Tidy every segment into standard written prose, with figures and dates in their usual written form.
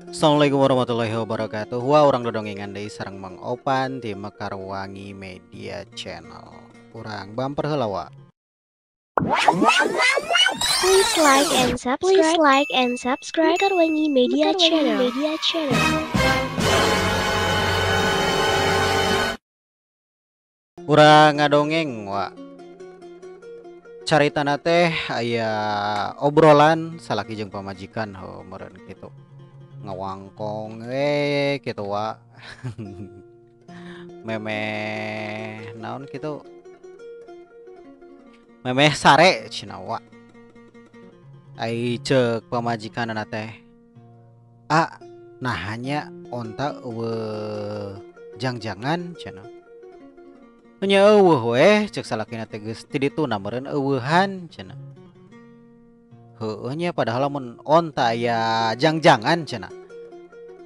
Assalamualaikum warahmatullahi wabarakatuh. Wah, orang dodongengan deui sareng Mang Opan di Mekarwangi Media Channel. Urang bumper heula wa. Please like and subscribe Mekarwangi Media Channel. Urang ngadongeng wa. Caritana teh aya obrolan salaki jeung pamajikan meureun kitu. Ngawangkong kitu wa. Memeh naon kitu? Memeh sare cenah wa. Ai ceuk pamajikanana teh. Nah hanya onta jangjangan cenah. Nya eueuh weh cek salakina teh geus ti dituna meureun eueuhan cenah. Heueuh nya padahal lamun onta aya jangjangan cenah.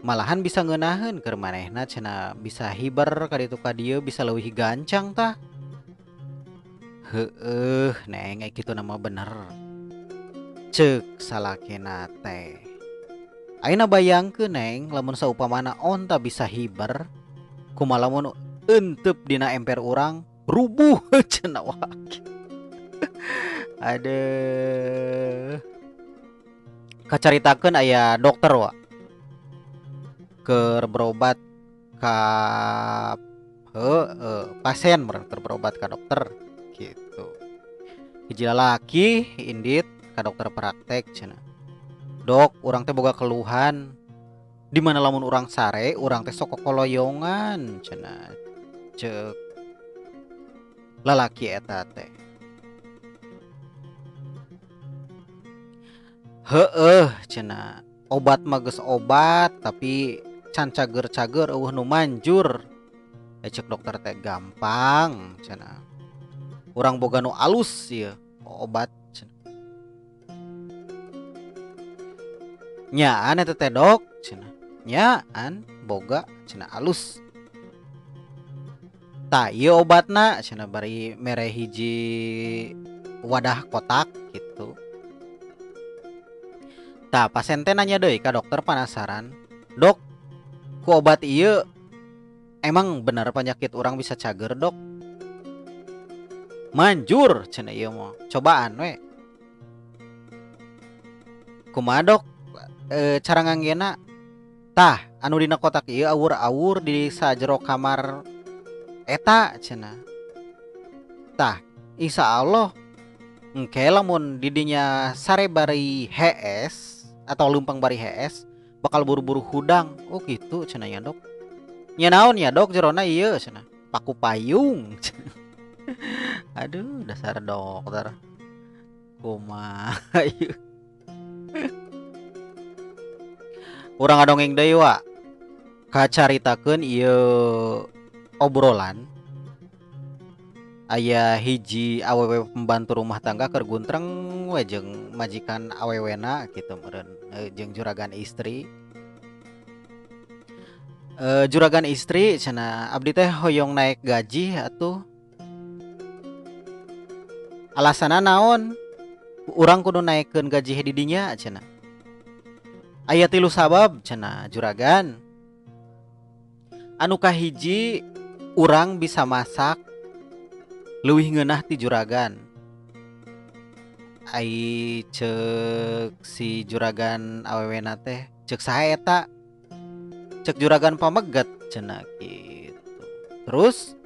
Malahan bisa ngeunaheun keur manehna cenah, bisa hiber ka ditu ka dieu, bisa leuwih gancang tah. Heueuh neng kitu nama bener. Ceuk salakina teh. Ayeuna bayangkeun neng lamun saupamana onta bisa hiber, kumaha lamun euteup dina emper urang rubuh cenah wa. Aduh. Kacaritakeun aya dokter wa. Keur berobat ka pasien keur berobat ka dokter gitu. Hiji lalaki indit ka dokter praktek cenah. Dok, urang teh boga keluhan. Di mana lamun urang sare, urang teh sok kokoloyongan cenah. Ceuk lalaki eta teh. Heueuh cenah. Obat mah geus obat tapi can cager-cager eueuh nu manjur. Cek dokter teh gampang cenah. Urang boga nu alus ieu obat cenah. Nyaan eta teh dok cenah. Nyaan boga cenah alus. Tah ieu obatna cenah bari mere hiji wadah kotak gitu. Tah pasien teh nanya deui ka dokter penasaran. Dok, ku obat ieu emang bener penyakit urang bisa cager dok? Manjur cenah ieu mah. Cobaan we. Kumaha dok? Cara nganggena? Tah, anu dina kotak ieu awur-awur di sajero kamar eta cenah. Tah, insya Allah engke lamun didinya sare bari hees atau lempang bari hees bakal buru-buru hudang. Oh gitu cenah ya dok. Nya naon ya dok jerona ieu cenah. Paku payung. Aduh dasar dokter. Kumaha ieu. Urang ngadongeng deui wa. Kacaritakeun ieu obrolan. Aya hiji awewe pembantu rumah tangga keur guntreng we jeung majikan awewena kitu meureun jeung juragan istri. Juragan istri cenah abdi teh hoyong naik gaji atuh. Alasanna naon? Urang kudu naikkeun gaji di dinya cenah. Aya 3 sabab cenah juragan. Anu kahiji urang bisa masak leuwih ngeunah ti juragan. Ai ceuk si juragan awewena teh, ceuk saha eta? Ceuk juragan pameget cenah gitu. Terus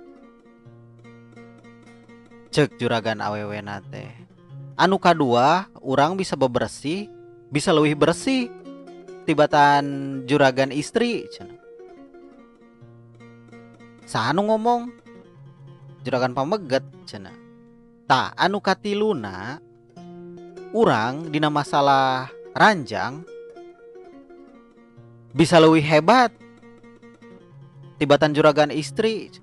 ceuk juragan awewena teh, anu kadua urang bisa bebersih, bisa leuwih bersih tibatan juragan istri cenah. Saha nu ngomong? Juragan pameget cenah. Tah anu katiluna urang dina masalah ranjang bisa leuwih hebat tibatan juragan istri.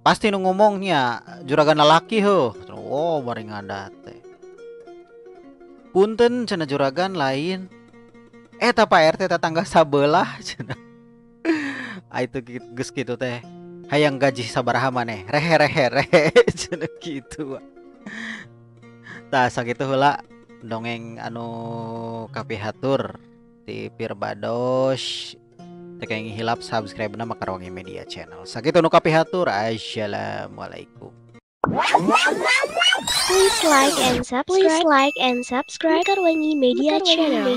Pasti nu ngomongnya juragan lalaki heuh. Oh bari ngadat teh. Punten cenah juragan lain. Eta Pak RT tetangga sabelah cenah. Itu geus kitu teh. Hayang gaji sabaraha maneh? Rehe cenah kitu. Tah sakitu heula dongeng anu kapihatur ti Pirbados teu kayak hilap subscribe na Makarwangi Media Channel. Sakitu nu kapihatur. Assalamualaikum. Please like and subscribe Makarwangi Media Channel.